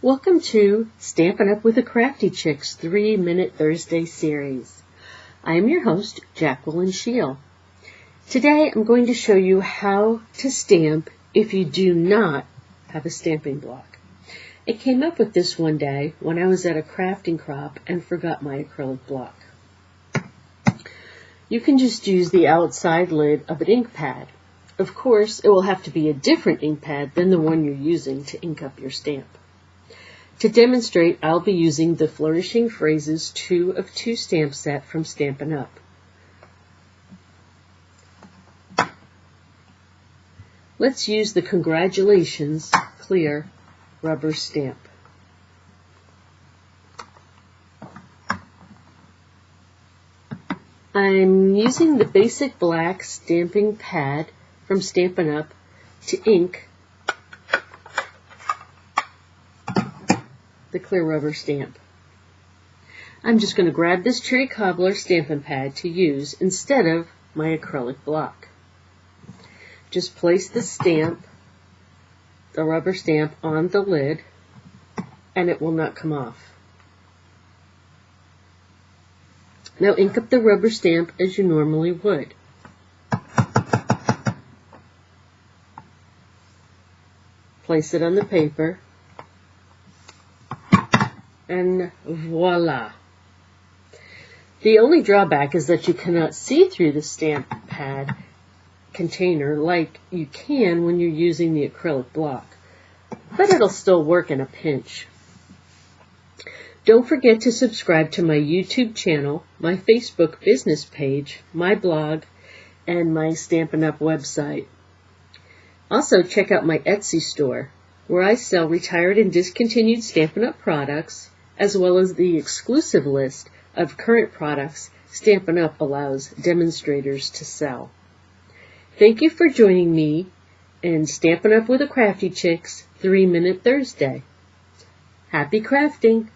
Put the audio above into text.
Welcome to Stampin' Up! With aCraftyChick's 3-Minute Thursday series. I am your host, Jacqueline Scheel. Today I'm going to show you how to stamp if you do not have a stamping block. I came up with this one day when I was at a crafting crop and forgot my acrylic block. You can just use the outside lid of an ink pad. Of course, it will have to be a different ink pad than the one you're using to ink up your stamp. To demonstrate, I'll be using the Flourishing Phrases 2 of 2 stamp set from Stampin' Up! Let's use the Congratulations clear rubber stamp. I'm using the basic black stamping pad from Stampin' Up! To ink the clear rubber stamp. I'm just going to grab this cherry cobbler stamping pad to use instead of my acrylic block. Just place the rubber stamp on the lid, and it will not come off. Now ink up the rubber stamp as you normally would. Place it on the paper, and voila! The only drawback is that you cannot see through the stamp pad container like you can when you're using the acrylic block, but it'll still work in a pinch. Don't forget to subscribe to my YouTube channel, my Facebook business page, my blog, and my Stampin' Up! Website. Also, check out my Etsy store, where I sell retired and discontinued Stampin' Up! Products, as well as the exclusive list of current products Stampin' Up! Allows demonstrators to sell. Thank you for joining me in Stampin' Up! With aCraftyChick's 3-Minute Thursday. Happy crafting!